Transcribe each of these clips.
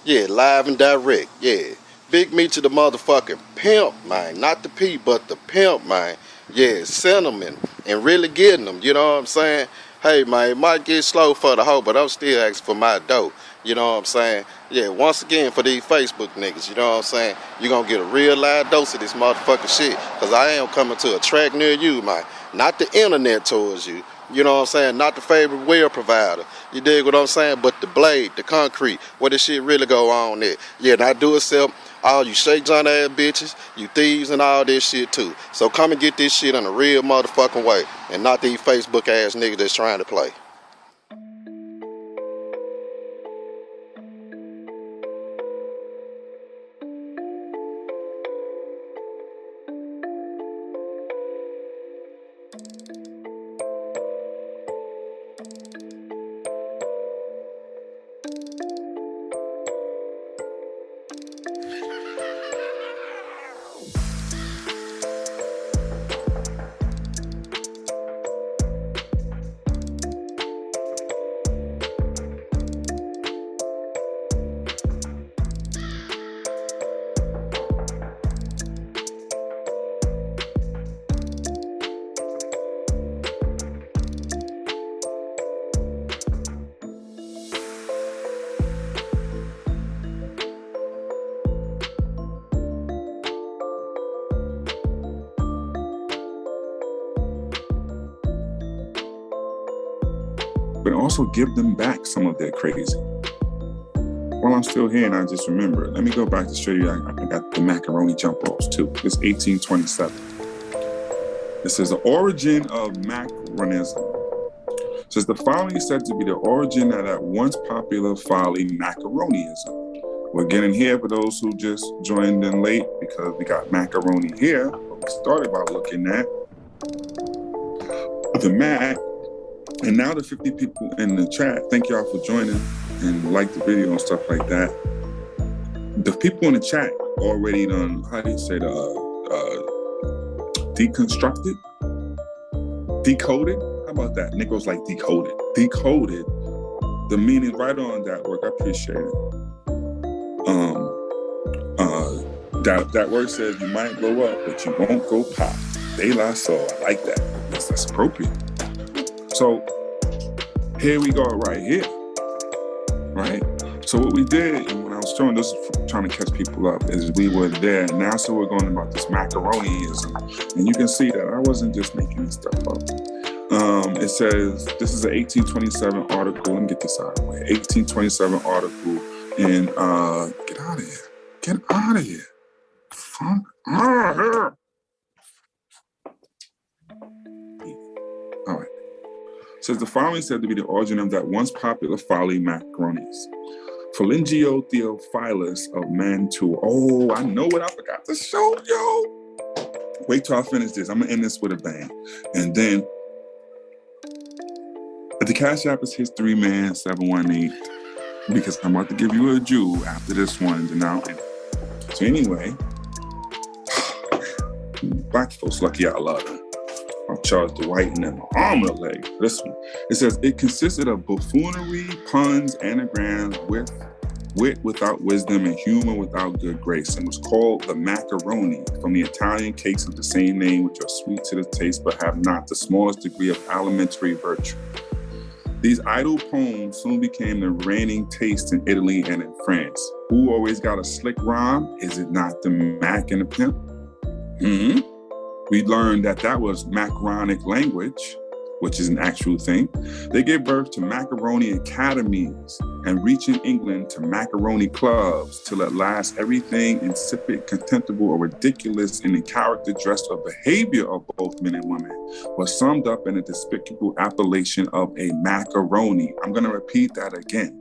Yeah, live and direct. Yeah. Big me to the motherfucking pimp, man. Not the P, but the pimp, man. Yeah, sentiment and really getting them. You know what I'm saying? Hey, man, it might get slow for the hoe, but I'm still asking for my dough. You know what I'm saying? Yeah, once again, for these Facebook niggas, you know what I'm saying? You're going to get a real live dose of this motherfucking shit. Because I am coming to a track near you, man. Not the internet towards you. You know what I'm saying? Not the favorite well provider. You dig what I'm saying? But the blade, the concrete, where this shit really go on there. Yeah, and I do accept all you shake John ass bitches, you thieves and all this shit too. So come and get this shit in a real motherfucking way. And not these Facebook ass niggas that's trying to play. But also give them back some of their crazy. While I'm still here and I just remember, let me go back to show you, I got the macaroni jump rolls too. It's 1827. It says the origin of Macaronism. It says the following is said to be the origin of that once popular folly, Macaronism. We're getting here for those who just joined in late because we got macaroni here. But we started by looking at the Mac. And now the 50 people in the chat, thank y'all for joining and like the video and stuff like that. The people in the chat already done, how do you say deconstructed? Decoded? How about that? Nichols like decoded. Decoded the meaning right on that work. I appreciate it. That word says you might blow up, but you won't go pop. De La Soul. I like that. That's appropriate. So here we go right here, right? So what we did, and when I was showing this, trying to catch people up, is we were there. Now, so we're going about this macaroniism. And you can see that I wasn't just making this stuff up. It says, this is an 1827 article. Let me get this out of the way. 1827 article. And get out of here. Get out of here. Fuck out of here. All right. Says the following said to be the origin of that once popular folly, macaronis. Phalangio Theophilus of Mantua. Oh, I know what I forgot to show you. Wait till I finish this. I'm gonna end this with a bang. And then the Cash App is History Man 718 because I'm about to give you a Jew after this one. And then I'll end it. So anyway, black folks lucky I love them. I'll charge the right and then my arm and leg. This one. It says it consisted of buffoonery, puns, anagrams, wit without wisdom, and humor without good grace, and was called the macaroni from the Italian cakes of the same name, which are sweet to the taste but have not the smallest degree of alimentary virtue. These idle poems soon became the reigning taste in Italy and in France. Who always got a slick rhyme? Is it not the Mac and the Pimp? We learned that was macaronic language, which is an actual thing. They gave birth to macaroni academies and reaching England to macaroni clubs till at last everything insipid, contemptible, or ridiculous in the character, dress, or behavior of both men and women was summed up in a despicable appellation of a macaroni. I'm going to repeat that again.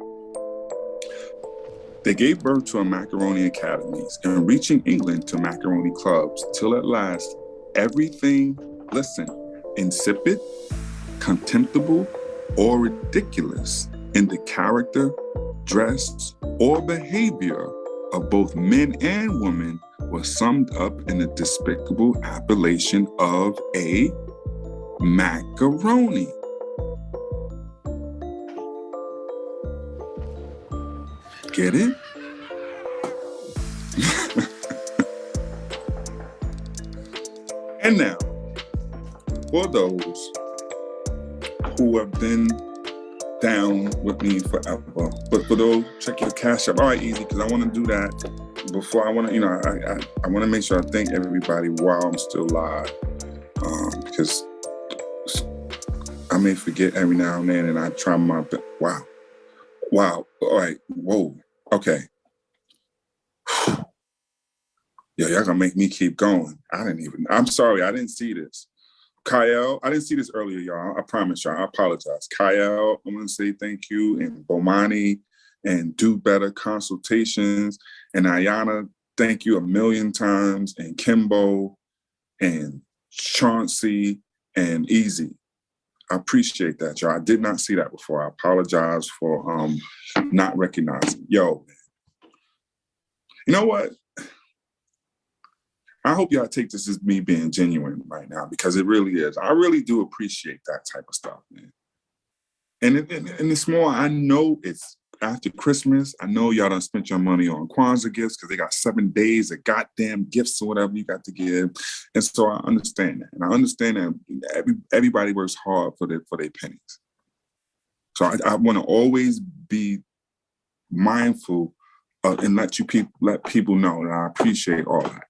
They gave birth to a macaroni academies and reaching England to macaroni clubs till at last everything, listen, insipid, contemptible, or ridiculous in the character, dress, or behavior of both men and women was summed up in the despicable appellation of a macaroni. Get it? And now, for those who have been down with me forever, but for those, check your cash up. All right, easy, because I want to do that before I want to, I want to make sure I thank everybody while I'm still live, because I may forget every now and then, and I try my best. Wow. All right. Whoa. Okay. Yo, y'all gonna make me keep going. I'm sorry, I didn't see this. Kyle, I didn't see this earlier, y'all. I promise y'all, I apologize. Kyle, I'm gonna say thank you, and Bomani, and Do Better Consultations, and Ayana, thank you a million times, and Kimbo, and Chauncey, and Easy. I appreciate that, y'all. I did not see that before. I apologize for not recognizing. Yo, you know what? I hope y'all take this as me being genuine right now, because it really is. I really do appreciate that type of stuff, man. And it's more, I know it's after Christmas. I know y'all done spent your money on Kwanzaa gifts because they got 7 days of goddamn gifts or whatever you got to give. And so I understand that. And I understand that everybody works hard for their pennies. So I want to always be mindful and let people know that I appreciate all that.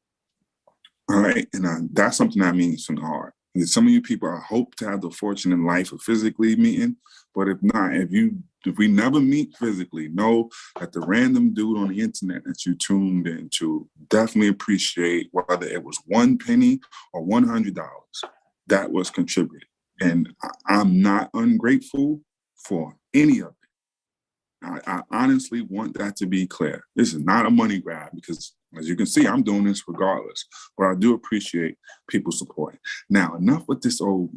All right, and that's something that means from the heart. And some of you people, I hope to have the fortune in life of physically meeting, but if not, if we never meet physically, know that the random dude on the internet that you tuned into, definitely appreciate whether it was 1 penny or $100 that was contributed. And I'm not ungrateful for any of it. I honestly want that to be clear. This is not a money grab, because as you can see, I'm doing this regardless, but I do appreciate people supporting. Now, enough with this old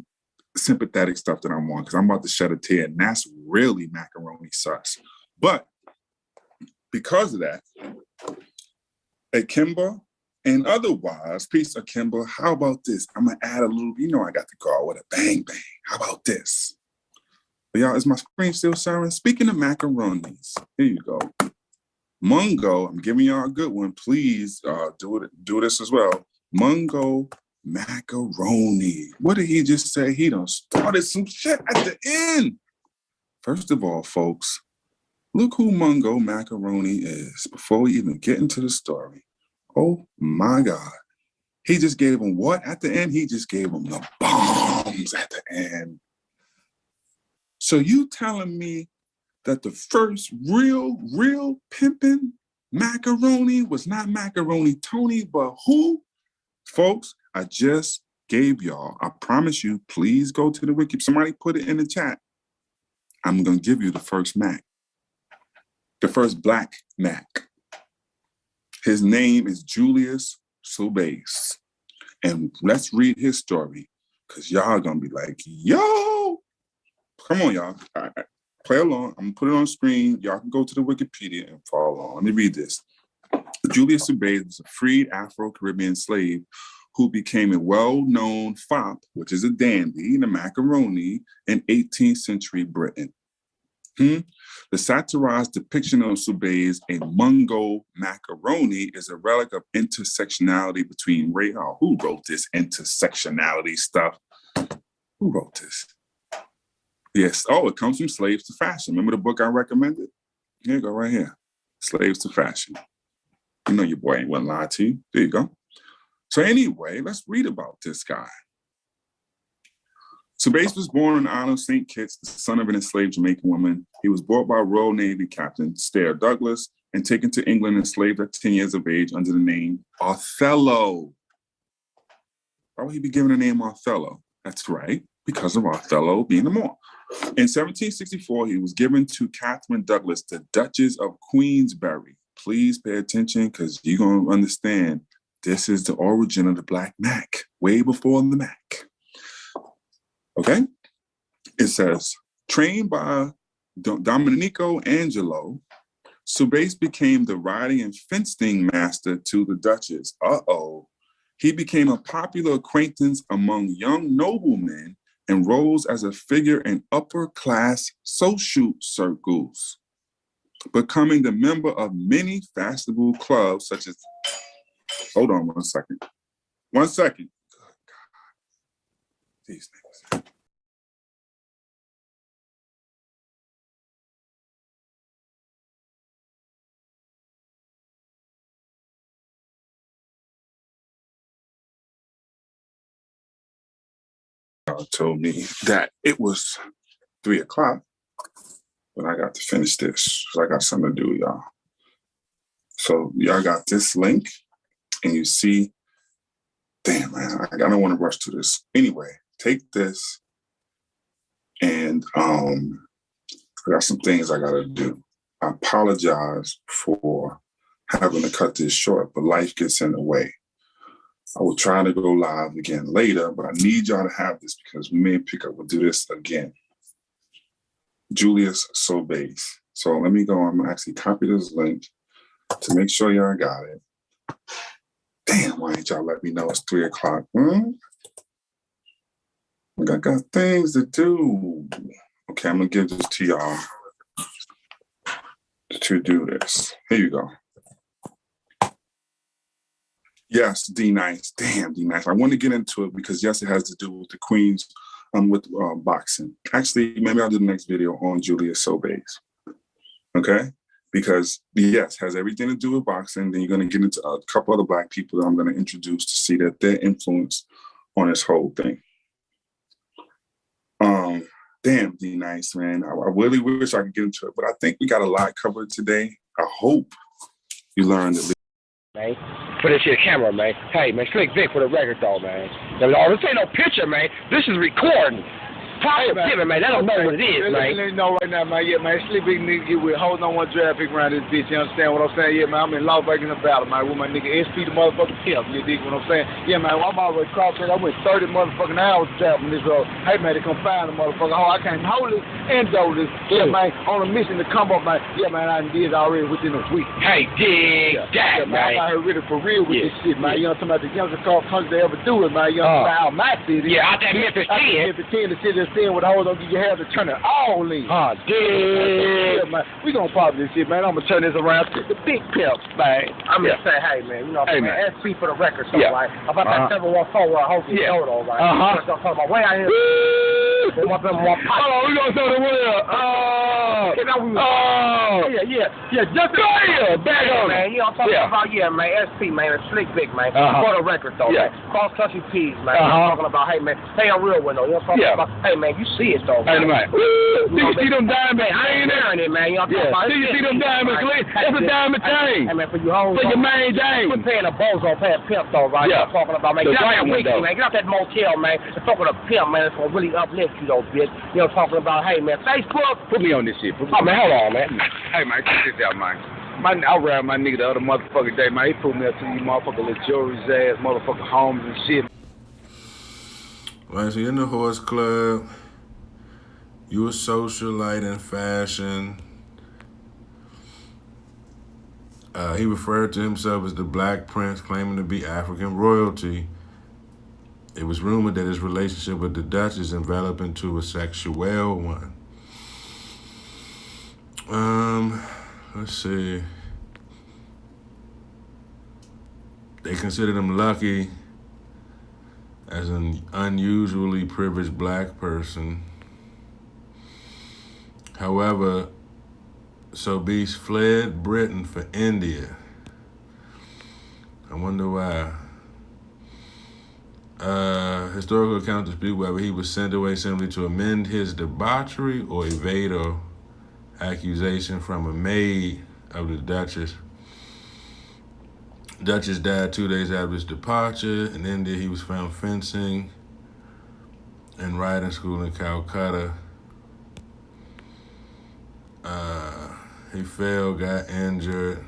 sympathetic stuff that I'm on, because I'm about to shed a tear, and that's really macaroni sus. But because of that, Akimba and otherwise, peace Akimba, how about this? I'm going to add a little, I got to go with a bang, bang. How about this? Y'all, is my screen still sharing? Speaking of macaronis, here you go. Mungo, I'm giving y'all a good one. Please do this as well. Mungo macaroni. What did he just say? He done started some shit at the end. First of all, folks, look who Mungo macaroni is before we even get into the story. Oh my God. He just gave him what at the end? He just gave him the bombs at the end. So you telling me that the first real Pimpin macaroni was not Macaroni Tony, but who? Folks, I just gave y'all, I promise you, please go to the wiki. Somebody put it in the chat. I'm going to give you the first Mac. The first Black Mac. His name is Julius Soubise. And let's read his story, because y'all going to be like, yo, come on, y'all. All right. Play along. I'm going to put it on screen. Y'all can go to the Wikipedia and follow along. Let me read this. Julius Soubise was a freed Afro-Caribbean slave who became a well-known fop, which is a dandy, in a macaroni, in 18th century Britain. The satirized depiction of Soubise, a Mungo macaroni, is a relic of intersectionality between race. Oh, who wrote this intersectionality stuff? Who wrote this? Yes. Oh, it comes from Slaves to Fashion. Remember the book I recommended? Here you go, right here. Slaves to Fashion. You know your boy ain't gonna lie to you. There you go. So anyway, let's read about this guy. Soubise was born on the island of St. Kitts, the son of an enslaved Jamaican woman. He was brought by Royal Navy Captain Stair Douglas and taken to England enslaved at 10 years of age under the name Othello. Why would he be given the name Othello? That's right, because of Othello being the Moor. In 1764, he was given to Catherine Douglas, the Duchess of Queensberry. Please pay attention, because you're going to understand this is the origin of the Black Mac, way before the Mac. Okay? It says, trained by Domenico Angelo, Soubise became the riding and fencing master to the Duchess. He became a popular acquaintance among young noblemen and rose as a figure in upper-class social circles, becoming the member of many fashionable clubs such as Hold on 1 second. 1 second. Good God. These niggas. Told me that it was 3 o'clock, but I got to finish this because I got something to do, y'all. So y'all got this link, and you see, damn, man, I don't want to rush through this. Anyway, take this, and I got some things I got to do. I apologize for having to cut this short, but life gets in the way. I will try to go live again later, but I need y'all to have this because we may pick up, we'll do this again. Julius Sobeys. So let me go, I'm gonna actually copy this link to make sure y'all got it. Damn, why ain't y'all let me know it's 3 o'clock? I got things to do. Okay, I'm gonna give this to y'all to do this. Here you go. Yes, D-Nice. Damn, D-Nice. I want to get into it because, yes, it has to do with the Queens, with boxing. Actually, maybe I'll do the next video on Julius Sobeys. Okay? Because, yes, has everything to do with boxing. Then you're going to get into a couple other Black people that I'm going to introduce to see that their influence on this whole thing. Damn, D-Nice, man. I really wish I could get into it, but I think we got a lot covered today. I hope you learned at least. Man, put this shit camera, man. Hey, man, Slick Vic for the record, though, man. Now, this ain't no picture, man. This is recording. Hey, man, I don't know what it is, man. Let me know right now, man. Yeah, man, Slick Vic nigga get with holding on one draft pick around this bitch. You understand what I'm saying? Yeah, man, I'm in Las Vegas in the battle, man, with my nigga SP the motherfucking pimp. You dig what I'm saying? Yeah, man, I'm always crossing. I went 30 motherfucking hours driving this road. Hey, man, they come find the motherfucker. Oh, I can't hold it and do this. Yeah, man, on a mission to come up, man. Yeah, man, I did already within a week. Hey, dig that, man. I'm out here really for real with this shit, man. You know what I'm talking about? The youngest car country they ever do it, man. You know what I'm talking about? How my city. Yeah, out that Memphis 10. Memphis 10, the city that's 10 with the hoes don't get you have to turn it all in. Dig. Yeah, man. We gonna pop this shit, man. I'm gonna turn this around to the big pimps, man. I'm gonna say, hey, man, you know, hey, man, SP for the record, so, right? About that 714 where I hope you know, though, right? I'm talking about way out here. They want them more pop. Oh, we gonna throw the wheel. Yeah, just go here. Back on, man. You know what I'm talking about? Yeah, man, SP, man, a Slick Vic, man. For the record, though, man. Cross country peas, man. I'm talking about, hey, man, stay a real one, though. You know what I'm talking about? Hey, man, you see it, though. Hey, man. Do you see them diamonds? I ain't there in it, man. You know what I'm talking about? Do you see them diamonds? That's a diamond chain. Hey, man, for you hoes. For your main thing. Quit paying a bozo, pay a pimp, though, right? Yeah. I'm talking about, man. Get out that window, man. Get out that motel, man. And talk with a pimp, man. It's gonna really uplift you, though, bitch. You know, talking about, hey, man, Facebook. Put me on this shit. Oh, man, hold on, man. Hey, man, check this out, man. I ran my nigga the other motherfucking day, man. He put me up to these motherfucking luxurious ass motherfucking homes and shit. Right, so in the horse club, you a socialite in fashion. He referred to himself as the Black Prince, claiming to be African royalty. It was rumored that his relationship with the Duchess enveloped into a sexual one. Let's see. They considered him lucky as an unusually privileged Black person. However, Sobeys fled Britain for India. I wonder why. Historical accounts dispute whether he was sent away simply to amend his debauchery or evade an accusation from a maid of the Duchess. Duchess died 2 days after his departure. In India, he was found fencing and riding school in Calcutta. He fell, got injured,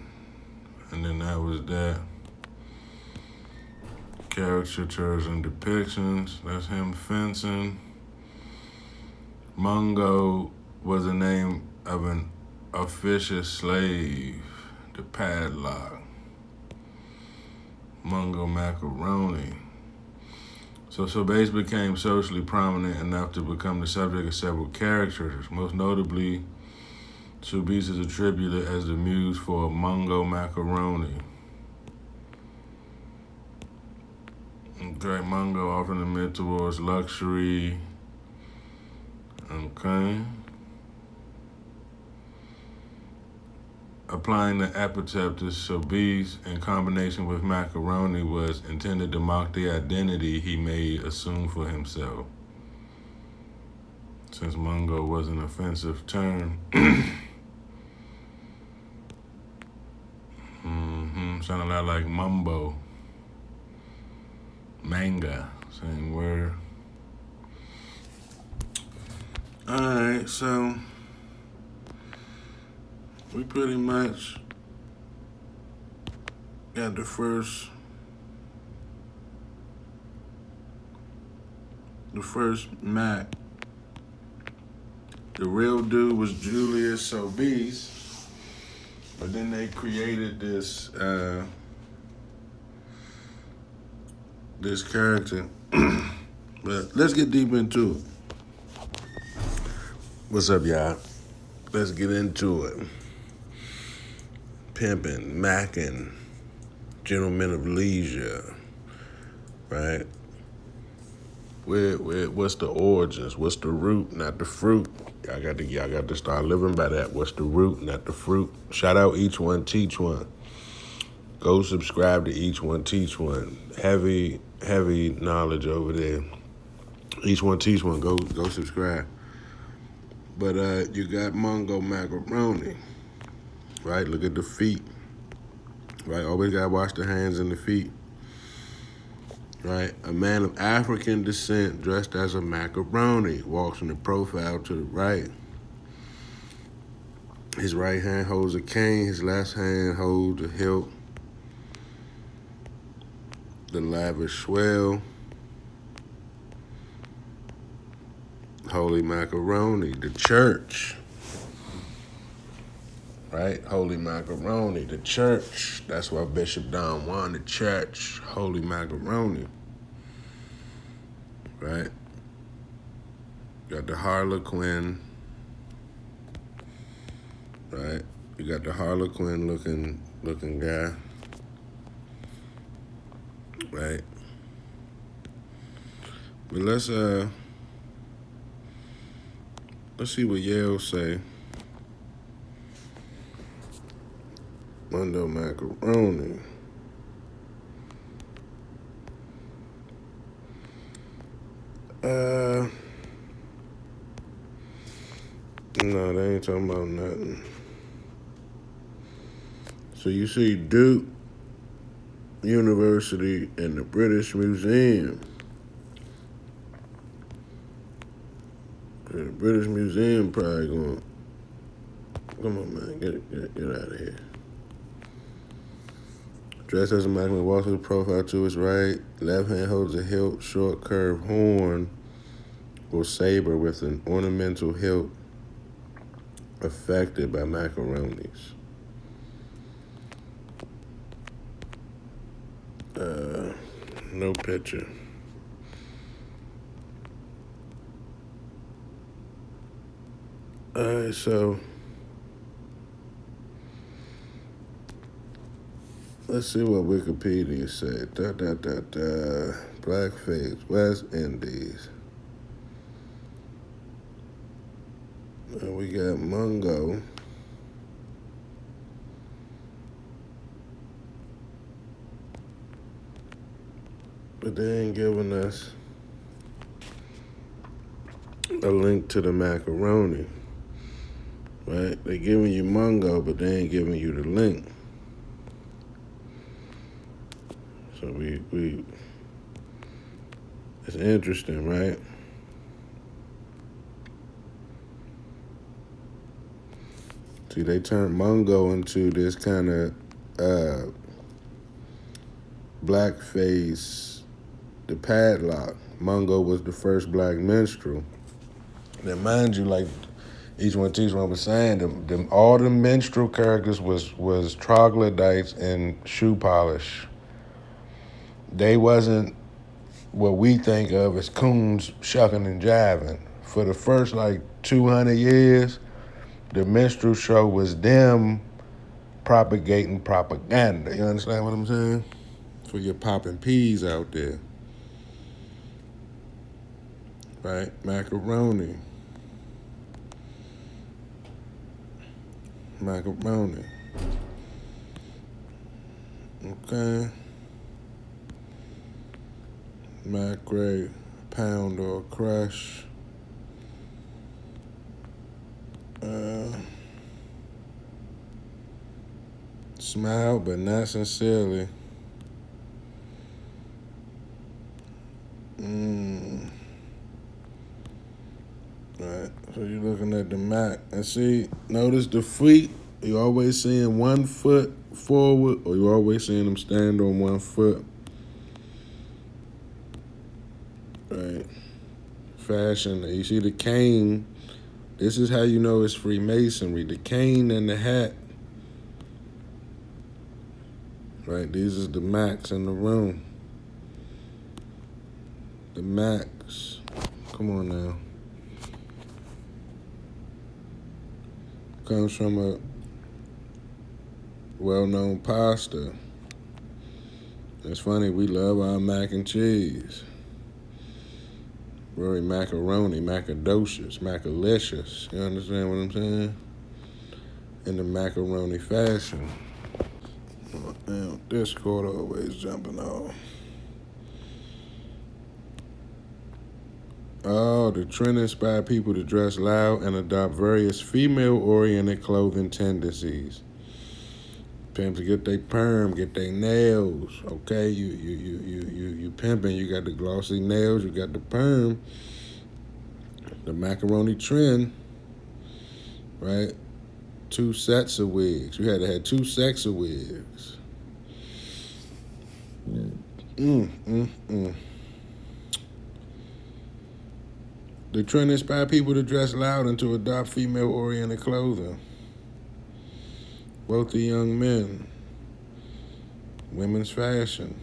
and then that was that. Caricatures and depictions, that's him fencing. Mungo was the name of an officious slave, the padlock. Mungo Macaroni. So Sobeys became socially prominent enough to become the subject of several caricatures. Most notably, Sobeys is attributed as the muse for Mungo Macaroni. Okay, Mungo often admit towards luxury. Okay. Applying the epithet to Sobeys in combination with Macaroni was intended to mock the identity he may assume for himself. Since Mungo was an offensive term. Sounded a lot like mumbo. Manga, same word. Alright, so we pretty much got the first Mac. The real dude was Julius Sobeys, but then they created this this character. But let's get deep into it. What's up, y'all? Let's get into it. Pimpin, Mackin, gentlemen of leisure, right? What's the origins? What's the root, not the fruit? Y'all got to start living by that. What's the root, not the fruit? Shout out Each One Teach One. Go subscribe to Each One Teach One. Heavy knowledge over there. Each One Teach One. Go subscribe. But you got Mungo Macaroni, right? Look at the feet, right? Always gotta wash the hands and the feet, right? A man of African descent dressed as a macaroni walks in the profile to the right. His right hand holds a cane, his left hand holds a hilt. The lavish swell. Holy Macaroni, the church. Right? Holy Macaroni, the church. That's why Bishop Don Juan, the church. Holy Macaroni. Right? Got the Harlequin. Right? You got the Harlequin looking guy. Right? But let's see what Yale say. Mungo Macaroni. No, they ain't talking about nothing. So you see Duke University and the British Museum. The British Museum probably going, come on, man, get out of here. Dressed as a Macaroni, walks with a profile to his right. Left hand holds a hilt, short curved horn or saber with an ornamental hilt affected by macaronis. No picture. Alright, so let's see what Wikipedia said. Blackface, West Indies. We got Mungo. But they ain't giving us a link to the macaroni, right? They giving you Mungo, but they ain't giving you the link. So we it's interesting, right? See, they turned Mungo into this kind of blackface, the padlock. Mungo was the first black minstrel. Now, mind you, like Each One Teach One was saying, all the minstrel characters was troglodytes and shoe polish. They wasn't what we think of as coons shucking and jiving. For the first 200 years, the minstrel show was them propagating propaganda. You understand what I'm saying? For your popping peas out there. right? Macaroni. Macaroni. Okay. Macrae, pound or crush. Smile, but not sincerely. Right, so you're looking at the Mac. And see, notice the feet, you're always seeing 1 foot forward, or you're always seeing them stand on 1 foot. Right. Fashion, you see the cane. This is how you know it's Freemasonry. The cane and the hat. Right, these is the Macs in the room. The Macs. Come on now. Comes from a well-known pasta. It's funny, we love our mac and cheese. Very macaroni, macadocious, macalicious. You understand what I'm saying? In the macaroni fashion. Oh, damn, Discord always jumping off. Oh, the trend inspired people to dress loud and adopt various female-oriented clothing tendencies. Pimps get their perm, get their nails. Okay, you pimping. You got the glossy nails. You got the perm. The macaroni trend, right? 2 sets of wigs. You had to have 2 sets of wigs. The trend inspired people to dress loud and to adopt female-oriented clothing. Both the young men. Women's fashion.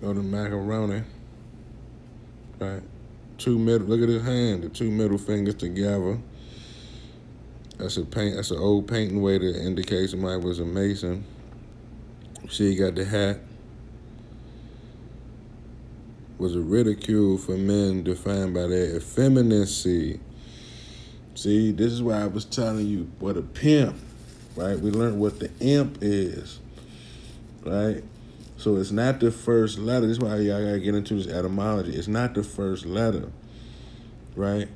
Go to macaroni. Right. 2 middle. Look at his hand. The 2 middle fingers together. That's an old painting way to indicate somebody was a Mason. See, he got the hat. Was a ridicule for men defined by their effeminacy. See, this is why I was telling you what a pimp, right? We learned what the imp is, right? So it's not the first letter. This is why y'all gotta get into this etymology. It's not the first letter, right?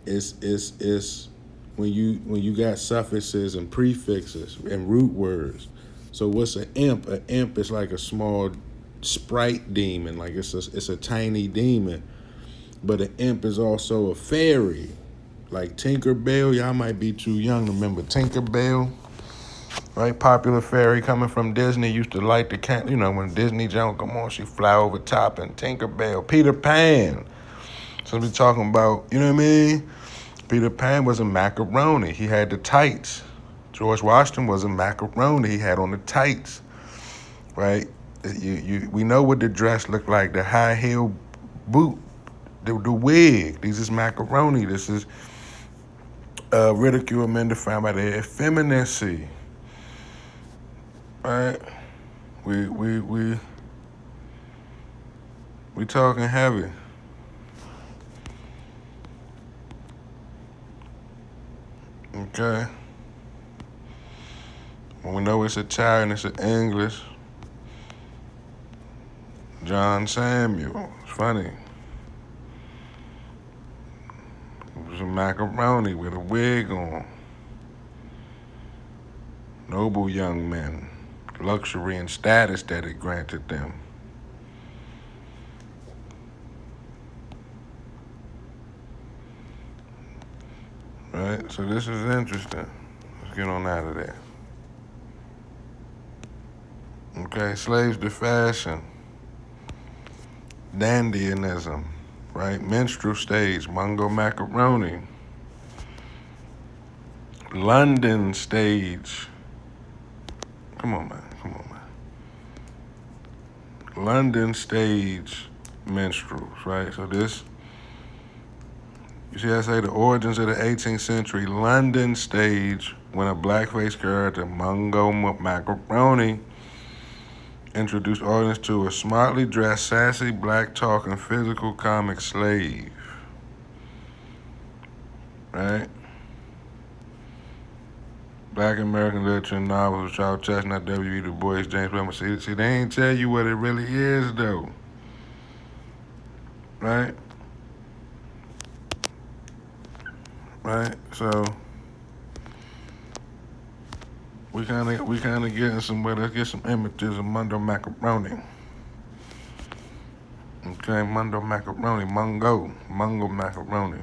It's when you got suffixes and prefixes and root words. So what's an imp? An imp is like a small sprite demon, like it's a tiny demon. But an imp is also a fairy, like Tinkerbell. Y'all might be too young to remember Tinkerbell, right? Popular fairy coming from Disney, used to light the candle. You know, when Disney jump come on, she fly over top. And Tinkerbell, Peter Pan. So we talking about, you know what I mean? Peter Pan was a macaroni. He had the tights. George Washington was a macaroni. He had on the tights, right? We know what the dress looked like. The high heel boot, the wig. These is macaroni. This is ridicule men defined by their effeminacy. Right? We talking heavy. Okay. When we know it's Italian, it's English. John Samuel. It's funny. It was a macaroni with a wig on. Noble young men. Luxury and status that it granted them. Right? So this is interesting. Let's get on out of there. Okay, slaves to fashion. Dandyism, right? Minstrel stage, Mungo Macaroni. London stage. Come on, man. London stage minstrels, right? So this, you see I say the origins of the 18th century, London stage, when a blackface character, Mungo Macaroni, introduced audience to a smartly dressed, sassy, black-talking, physical comic slave. Right? Black American literature and novels, Charles Chestnut, W.E. Du Bois, James Baldwin. See, they ain't tell you what it really is, though. Right? Right? So we kind of getting somewhere. Let's get some images of Mundo Macaroni. Okay, Mundo Macaroni, Mungo Macaroni.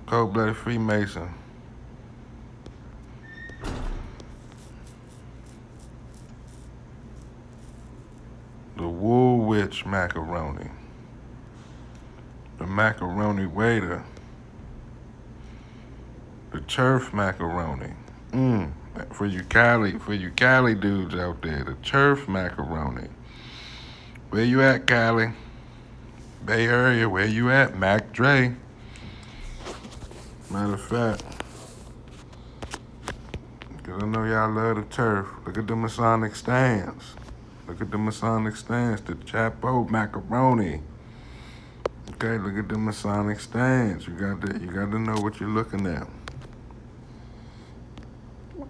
Cold-blooded Freemason. The Woolwich Macaroni. The Macaroni Waiter. The Turf Macaroni. For you Cali dudes out there, the Turf Macaroni. Where you at, Cali? Bay Area, where you at? Mac Dre. Matter of fact, because I know y'all love the turf. Look at the Masonic stands. The Chapo Macaroni. Okay, look at the Masonic stands. You got to know what you're looking at.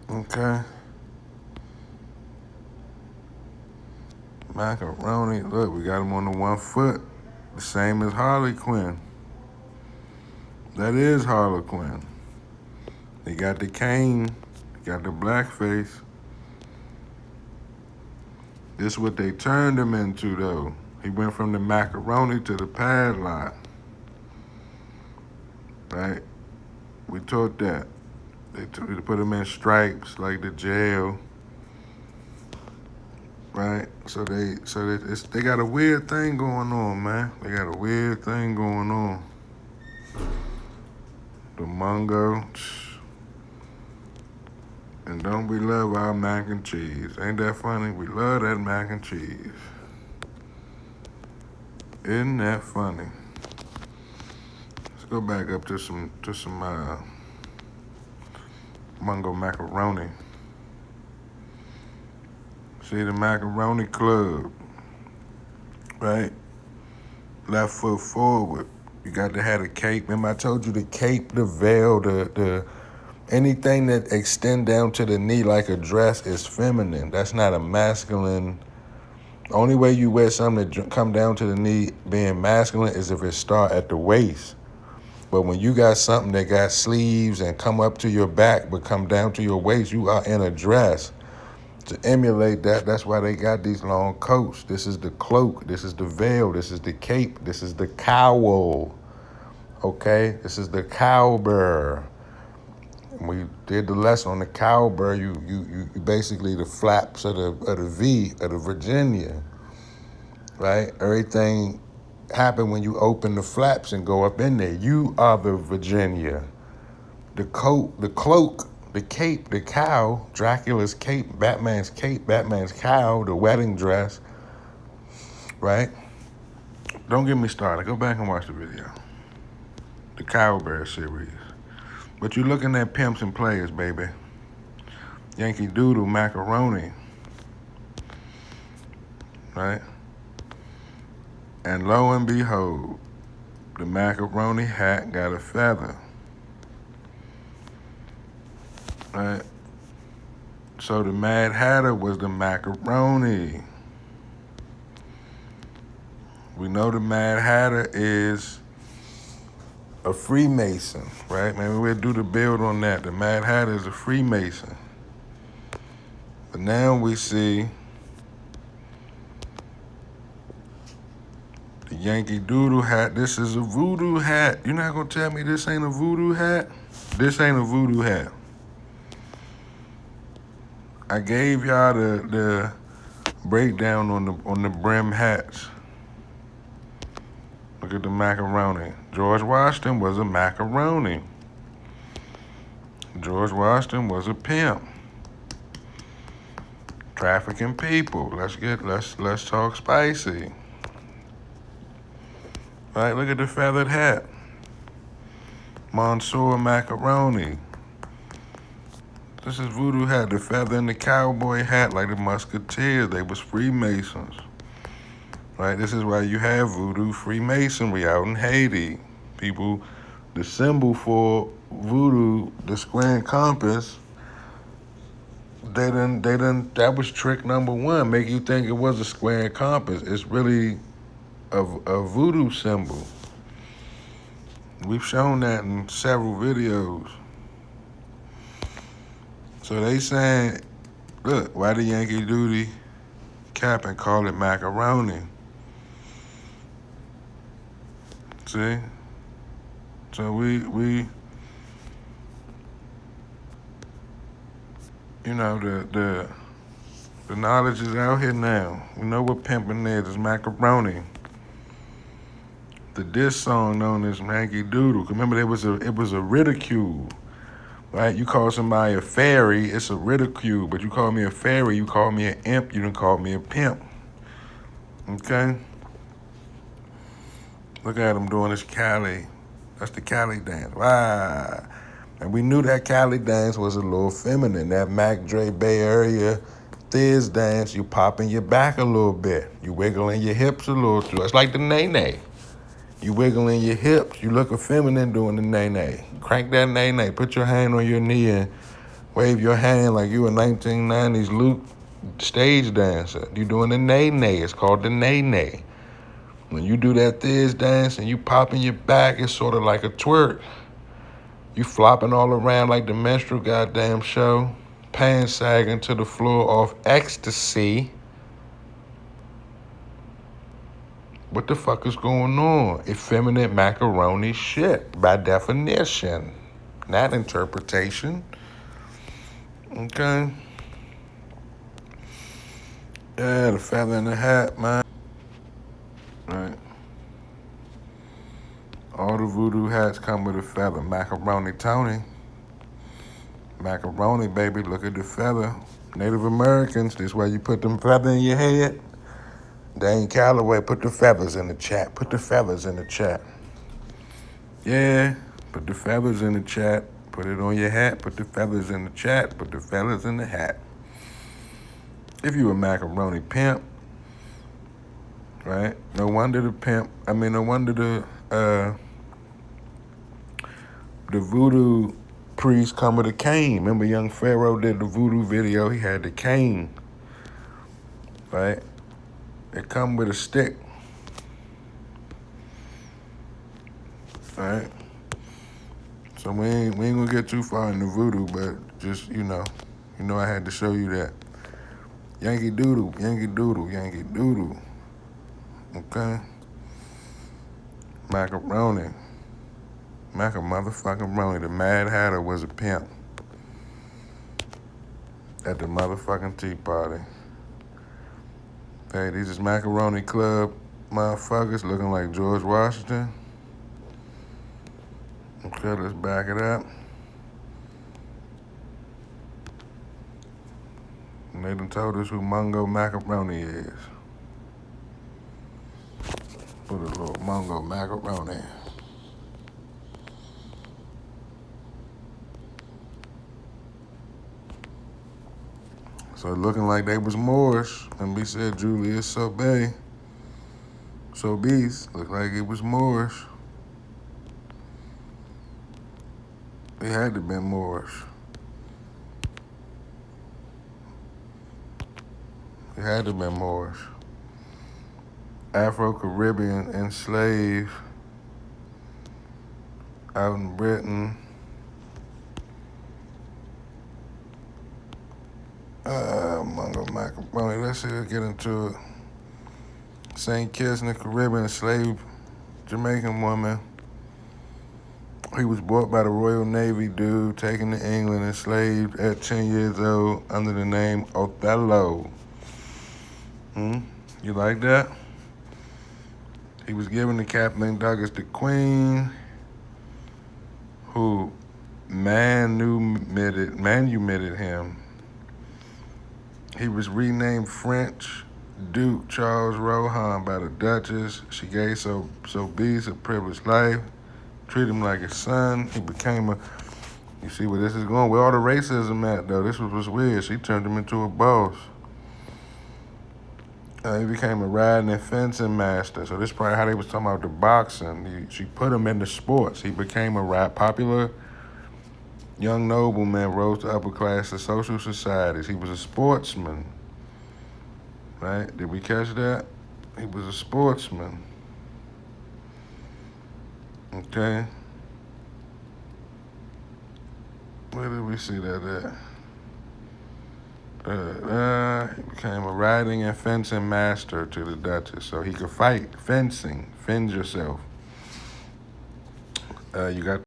Okay. Macaroni. Look, we got him on the 1 foot. The same as Harley Quinn. That is Harley Quinn. He got the cane. He got the blackface. This is what they turned him into, though. He went from the macaroni to the padlock. Right? We taught that. They put him in stripes like the jail. Right? So they got a weird thing going on, man. They got a weird thing going on. The Mungo. And don't we love our mac and cheese? Ain't that funny? We love that mac and cheese. Isn't that funny? Let's go back up to some Mungo Macaroni. See the Macaroni Club, right? Left foot forward. You got to have the cape. Remember I told you the cape, the veil, the anything that extend down to the knee like a dress is feminine. That's not a masculine. The only way you wear something that come down to the knee being masculine is if it start at the waist. But when you got something that got sleeves and come up to your back but come down to your waist, you are in a dress. To emulate that, that's why they got these long coats. This is the cloak. This is the veil. This is the cape. This is the cowl. Okay? This is the cowbell. We did the lesson on the cowbell. You basically the flaps of the V of the Virginia, right? Everything happen when you open the flaps and go up in there. You are the Virginia. The coat, the cloak, the cape, the cow, Dracula's cape, Batman's cow, the wedding dress, right? Don't get me started. Go back and watch the video. The Cowbell series. But you're looking at pimps and players, baby. Yankee Doodle Macaroni, right? And lo and behold, the macaroni hat got a feather, right? So the Mad Hatter was the macaroni. We know the Mad Hatter is a Freemason, right? Maybe we'll do the build on that. The Mad Hatter is a Freemason. But now we see the Yankee Doodle hat. This is a voodoo hat. You're not gonna tell me this ain't a voodoo hat? This ain't a voodoo hat. I gave y'all the breakdown on the brim hats. Look at the macaroni. George Washington was a macaroni. George Washington was a pimp. Trafficking people. Let's talk spicy. Right, look at the feathered hat. Monsieur Macaroni. This is voodoo hat, the feather in the cowboy hat, like the Musketeers. They was Freemasons. Right? This is why you have voodoo Freemasonry out in Haiti. People, the symbol for voodoo, the square and compass, that was trick number one. Make you think it was a square and compass. It's really a voodoo symbol. We've shown that in several videos. So they saying, look, why the Yankee Doodle cap and call it macaroni? See? So we you know, the knowledge is out here now. We know what pimpin' is. It's macaroni. The diss song known as Yankee Doodle. Remember, it was a ridicule, right? You call somebody a fairy, it's a ridicule. But you call me a fairy, you call me an imp, you didn't call me a pimp. Okay? Look at him doing this Cali. That's the Cali dance. Wow. And we knew that Cali dance was a little feminine. That Mac Dre Bay Area Thiz dance, you popping your back a little bit. You wiggling your hips a little too. It's like the nay-nay. You wiggling your hips. You look feminine doing the nay-nay. Crank that nay-nay. Put your hand on your knee and wave your hand like you a 1990s Luke stage dancer. You doing the nay-nay. It's called the nay-nay. When you do that Thiz dance and you popping your back, it's sort of like a twerk. You flopping all around like the menstrual goddamn show, pants sagging to the floor off ecstasy. What the fuck is going on? Effeminate macaroni shit, by definition, not interpretation. Okay? Yeah, the feather in the hat, man. Right. All the voodoo hats come with a feather. Macaroni Tony. Macaroni, baby, look at the feather. Native Americans, this why you put them feather in your head. Dane Calloway, put the feathers in the chat. Put the feathers in the chat. Yeah, put the feathers in the chat. Put it on your hat. Put the feathers in the chat. Put the feathers in the hat. If you a macaroni pimp, right? No wonder the voodoo priest come with a cane. Remember young Pharaoh did the voodoo video, he had the cane, right? It come with a stick, right? So we ain't gonna get too far into voodoo, but just, you know I had to show you that. Yankee Doodle, Yankee Doodle, Yankee Doodle. Okay? Macaroni. Motherfucking the Mad Hatter was a pimp at the motherfucking Tea Party. Hey, these is Macaroni Club motherfuckers looking like George Washington. Okay, let's back it up. And they done told us who Mungo Macaroni is. Put a little Mungo Macaroni. So looking like they was Moorish. And we said Julius Sobeys. Looked like it was Moorish. It had to been Moorish. It had to been Moorish. Afro-Caribbean enslaved out in Britain. Mungo Macaroni. Let's get into it. St. Kitts in the Caribbean, enslaved Jamaican woman. He was bought by the Royal Navy dude, taken to England, enslaved at 10 years old under the name Othello. You like that? He was given to Kathleen Douglas, the Queen, who manumitted him. He was renamed French Duke Charles Rohan by the Duchess. She gave Sobeys a privileged life, treated him like a son. He became You see where this is going? Where all the racism at, though? This was weird. She turned him into a boss. He became a riding and fencing master. So this is probably how they was talking about the boxing. She put him into sports. He became a popular young nobleman, rose to upper class of social societies. He was a sportsman. Right? Did we catch that? He was a sportsman. Okay. Where did we see that at? He became a riding and fencing master to the Duchess, so he could fight, fencing, fend yourself. You got